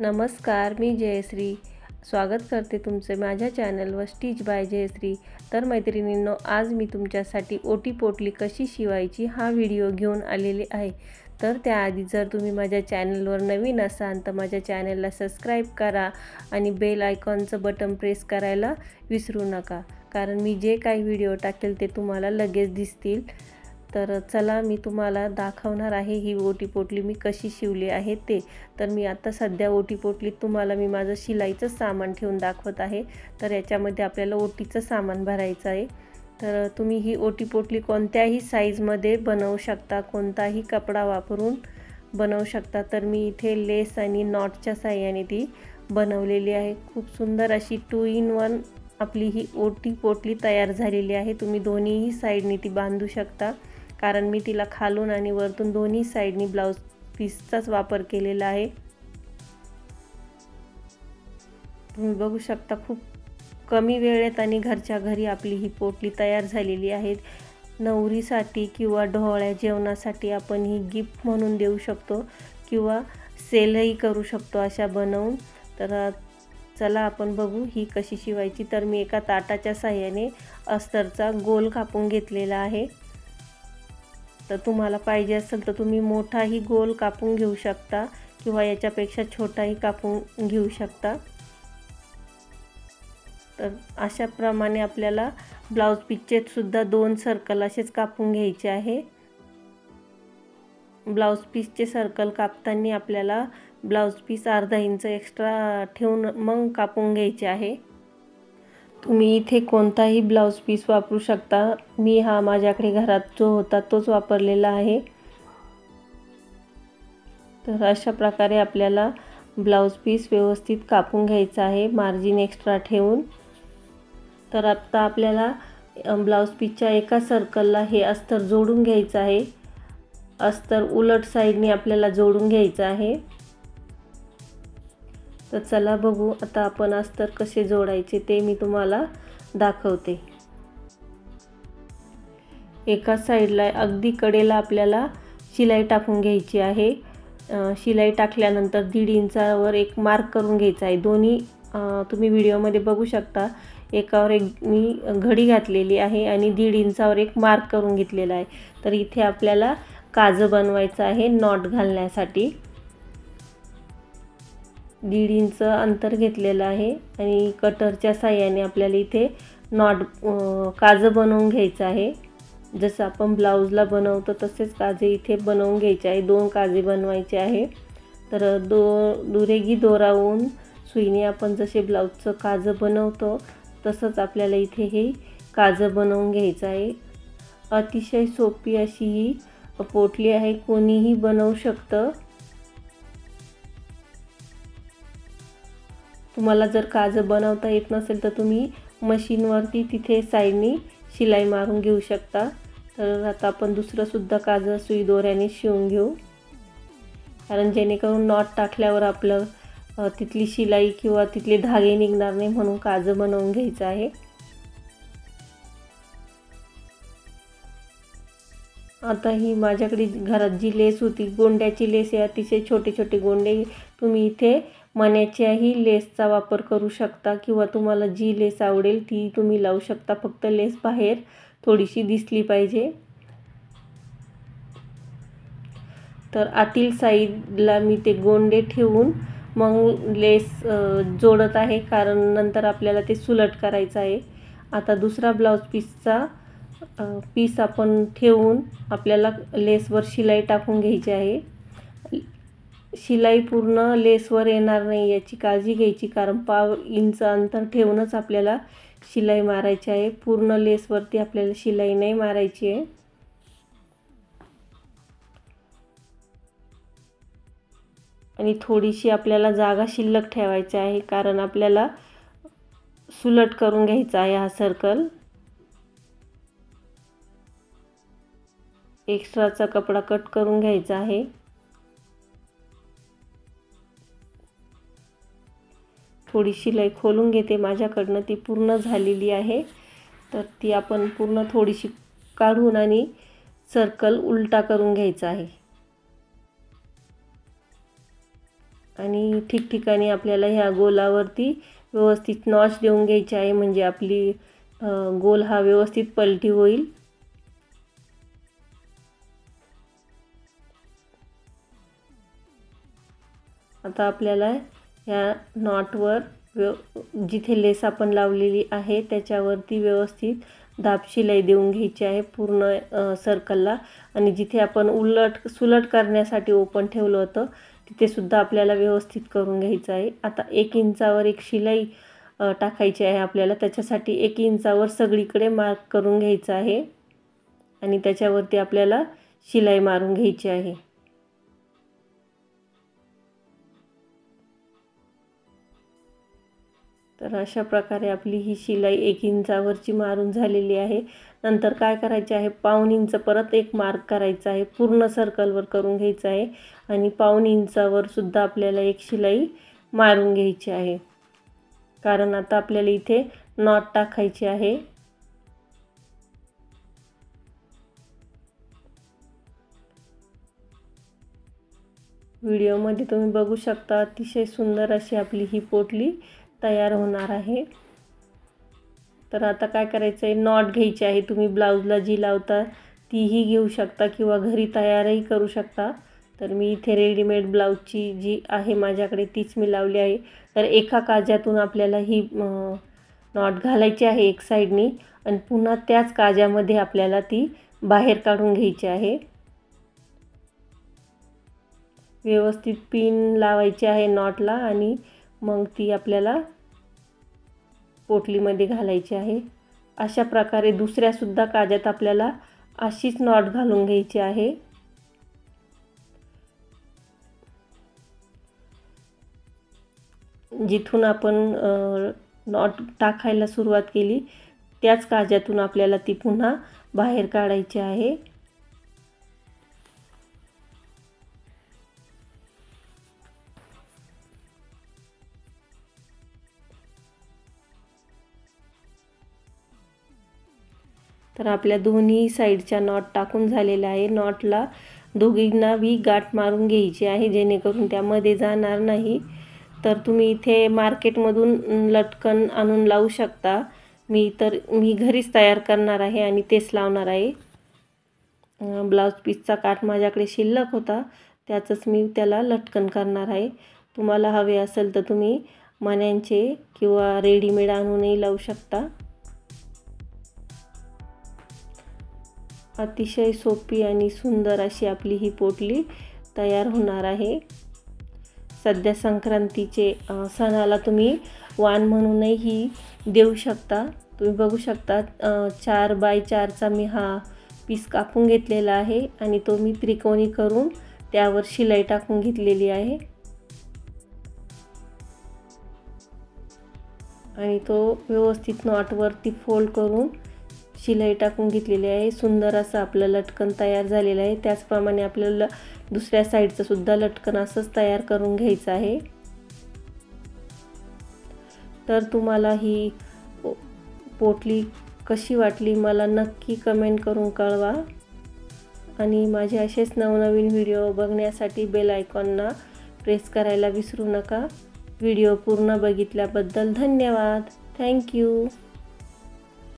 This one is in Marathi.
नमस्कार, मी जयश्री स्वागत करते तुमचे माझ्या चॅनलवर स्टिच बाय जयश्री। तर मैत्रिणींनो, आज मी तुमच्यासाठी ओटी पोटली कशी शिवायची हा व्हिडिओ घेऊन आलेले आहे। तर त्याआधी जर तुम्ही माझ्या चॅनलवर नवीन असाल तर माझ्या चॅनलला सबस्क्राइब करा आणि बेल आयकॉनचं बटन प्रेस करायला विसरू नका, कारण मी जे काही व्हिडिओ टाकेल ते तुम्हाला लगेच दिसतील। तर चला, मी तुम्हाला दाखवणार आहे ही ओटी पोटली मी कशी शिवली आहे ते। तर मी आता सध्या ओटी पोटलीत तुम्हाला मी माझं शिलाईचं सामान ठेवून दाखवत आहे। तर याच्यामध्ये आपल्याला ओटीचं सामान भरायचं आहे। तर तुम्ही ही ओटी पोटली कोणत्याही साईजमध्ये बनवू शकता, कोणताही कपडा वापरून बनवू शकता। तर मी इथे लेस आणि नॉटच्या साहाय्याने ती बनवलेली आहे। खूप सुंदर अशी 2 in 1 आपली ही ओटी पोटली तयार झालेली आहे। तुम्ही दोन्हीही साईडनी ती बांधू शकता, कारण मी तिला खालून आणि वरतून दोन्ही साईडनी ब्लाउज पीसचाच वापर केलेला आहे। तुम्ही बघू शकता, खूप कमी वेळेत आणि घरच्या घरी आपली ही पोटली तयार झालेली आहे। नवरीसाठी किंवा ढोळ्या जेवणासाठी आपण ही गिफ्ट म्हणून देऊ शकतो किंवा सेलही करू शकतो अशा बनवून। तर चला आपण बघू ही कशी शिवायची। तर मी एका ताटाच्या साहाय्याने अस्तरचा गोल कापून घेतलेला आहे। तर तुम्हाला पाहिजे असेल तर तुम्ही मोठाही गोल कापून घेऊ शकता किंवा याच्यापेक्षा छोटाही कापून घेऊ शकता। तर अशा प्रमाणे आपल्याला ब्लाउज पीसचे सुद्धा 2 सर्कल असेच कापून घ्यायचे आहे। ब्लाउज पीसचे सर्कल कापताना आपल्याला ब्लाउज पीस अर्धा इंच एक्स्ट्रा ठेवून मग कापून घ्यायचे आहे। तुम्ही इथे कोणताही ब्लाउज पीस वापरू शकता। मी हा माझ्याकडे घरात जो होता तोच वापरलेला आहे। तर अशा प्रकारे आपल्याला ब्लाउज पीस व्यवस्थित कापून घ्यायचा आहे, मार्जिन एक्स्ट्रा ठेवून। तर आता आपल्याला ब्लाउज पीसच्या एका सर्कलला हे अस्तर जोडून घ्यायचं आहे। अस्तर उलट साईडने आपल्याला जोडून घ्यायचं आहे। तर चला बघू आता आपण अस्तर कसे जोडायचे ते मी तुम्हाला दाखवते। एका साईडला अगदी कडेला आपल्याला शिलाई टाकून घ्यायची आहे। शिलाई टाकल्यानंतर 1.5 इंचावर एक मार्क करून घ्यायचा आहे। दोन्ही तुम्ही व्हिडिओमध्ये बघू शकता, एकावर एक मी घडी घातलेली आहे आणि 1.5 इंचावर एक मार्क करून घेतलेला आहे। तर इथे आपल्याला काजं बनवायचं आहे नॉट घालण्यासाठी। 1.5 इंच अंतर घेतलेलं आहे आणि कटरच्या साहाय्याने आपल्याला इथे नॉट काजं बनवून घ्यायचं आहे। जसं आपण ब्लाउजला बनवतो तसेच काजे इथे बनवून घ्यायचे आहे। 2 काजे बनवायचे आहे। तर दुरेगी दोरावून सुईने आपण जसे ब्लाउजचं काजं बनवतो तसंच आपल्याला इथे हे काजं बनवून घ्यायचं आहे। अतिशय सोपी अशी ही पोटली आहे, कोणीही बनवू शकतं। तुम्हाला जर काजं बनवता येत नसेल तर तुम्ही मशीनवरती तिथे साईडनी शिलाई मारून घेऊ शकता। तर आता आपण दुसरं सुद्धा काजं सुई दोऱ्याने शिवून घेऊ, कारण जेणेकरून नॉट टाकल्यावर आपलं तिथली शिलाई किंवा तिथले धागे निघणार नाही, म्हणून काजं बनवून घ्यायचं आहे। आता ही माझ्याकडे घरात जी लेस होती, गोंड्याची लेस आहे, अतिशय छोटे छोटे गोंडे। तुम्ही इथे मण्याच्याही लेसचा वापर करू शकता किंवा तुम्हाला जी लेस आवडेल ती तुम्ही लावू शकता, फक्त लेस बाहेर थोडीशी दिसली पाहिजे। तर आतील साईडला मी ते गोंडे ठेवून मग लेस जोडत आहे, कारण नंतर आपल्याला ते सुलट करायचं आहे। आता दुसरा ब्लाउज पीसचा पीस आपण ठेवून आपल्याला लेसवर शिलाई टाकून घ्यायची आहे। शिलाई पूर्ण लेसवर येणार नाही याची काळजी घ्यायची, कारण 1/2 इंच अंतर ठेवूनच आपल्याला शिलाई मारायची आहे। पूर्ण लेसवरती आपल्याला शिलाई नाही मारायची आहे। आणि थोडीशी आपल्याला जागा शिल्लक ठेवायची आहे, कारण आपल्याला सुलट करून घ्यायचा आहे हा सर्कल। एक्स्ट्राचा कपडा कट करून घ्यायचा आहे। थोडी शिलाई खोलून घेते माझ्याकडनं, ती पूर्ण झालेली आहे। तर ती आपण पूर्ण थोडीशी काढून आणि सर्कल उलटा करून घ्यायचा आहे आणि ठिकठिकाणी आपल्याला ह्या गोलावरती व्यवस्थित नॉच देऊन घ्यायची आहे, म्हणजे आपली गोल हा व्यवस्थित पलटी होईल। आता आपल्याला ह्या नॉटवर जिथे लेस आपण लावलेली आहे त्याच्यावरती व्यवस्थित दाब शिलाई देऊन घ्यायची आहे पूर्ण सर्कलला। आणि जिथे आपण उलट सुलट करण्यासाठी ओपन ठेवलं होतं तिथे सुद्धा आपल्याला व्यवस्थित करून घ्यायचं आहे। आता 1 इंचावर एक शिलाई टाकायची आहे आपल्याला, त्याच्यासाठी 1 इंचावर सगळीकडे मार्क करून घ्यायचं आहे आणि त्याच्यावरती आपल्याला शिलाई मारून घ्यायची आहे। तर अशा प्रकारे आपली ही शिलाई 1 इंचावरची मारून झालेली आहे। नंतर काय करायचे आहे, पाऊण इंच परत एक मार्क करायचा आहे, पूर्ण सर्कलवर करून घ्यायचं आहे आणि पाऊण इंचावर सुद्धा आपल्याला एक शिलाई मारून घ्यायची आहे, कारण आता आपल्याला इथे नॉट टाकायची आहे। व्हिडिओमध्ये तुम्ही बघू शकता अतिशय सुंदर अशी आपली ही पोटली तयार होणार आहे। तर आता काय करायचं आहे, नॉट घ्यायची आहे। तुम्ही ब्लाउजला जी लावता तीही घेऊ शकता किंवा घरी तयारही करू शकता। तर मी इथे रेडीमेड ब्लाउजची जी आहे माझ्याकडे तीच मी लावली आहे। तर एका काजातून आपल्याला ही नॉट घालायची आहे एक साईडनी आणि पुन्हा त्याच काजामध्ये आपल्याला ती बाहेर काढून घ्यायची आहे। व्यवस्थित पिन लावायची आहे नॉटला आणि मग ती आपल्याला पोटलीमध्ये घालायची आहे। अशा प्रकारे दुसऱ्या सुद्धा काजात आपल्याला अशीच नॉट घालून घ्यायची आहे। जिथून आपण नॉट टाकायला सुरुवात केली त्याच काजातून आपल्याला ती पुन्हा बाहेर काढायची आहे। तर आपल्या दोन्ही साईडच्या नॉट टाकून झालेल्या आहे। नॉटला दोघींना भी गाठ मारून घ्यायची आहे जेणेकरून त्यामध्ये जाणार नाही। तर तुम्ही इथे मार्केटमधून लटकन आणून लावू शकता, मी घरीच तयार करणार आहे आणि तेच लावणार आहे। ब्लाउज पीसचा काठ माझ्याकडे शिल्लक होता त्याचंच मी त्याला लटकन करणार आहे। तुम्हाला हवे असेल तर तुम्ही मण्यांचे किंवा रेडीमेड आणूनही लावू शकता। अतिशय सोपी आणि सुंदर अशी आपली ही पोटली तयार होणार आहे। सध्या संक्रांतीचे सणाला तुम्ही वाण म्हणूनही देऊ शकता। तुम्ही बघू शकता 4 बाय 4चा मी हा पीस कापून घेतलेला आहे आणि तो मी त्रिकोणी करून त्यावर शिलाई टाकून घेतलेली आहे आणि तो व्यवस्थित नॉटवरती फोल्ड करून शिलाई टाकून घेतलेली आहे। सुंदर असं आपलं लटकन तयार झालेलं आहे। त्याचप्रमाणे आपल्याला दुसऱ्या साईडचं सुद्धा लटकन असंच तयार करून घ्यायचं आहे। तर तुम्हाला ही पोटली कशी वाटली मला नक्की कमेंट करून कळवा आणि माझे असेच नवनवीन व्हिडिओ बघण्यासाठी बेल आयकॉनला प्रेस करायला विसरू नका। व्हिडिओ पूर्ण बघितल्याबद्दल धन्यवाद। Thank you.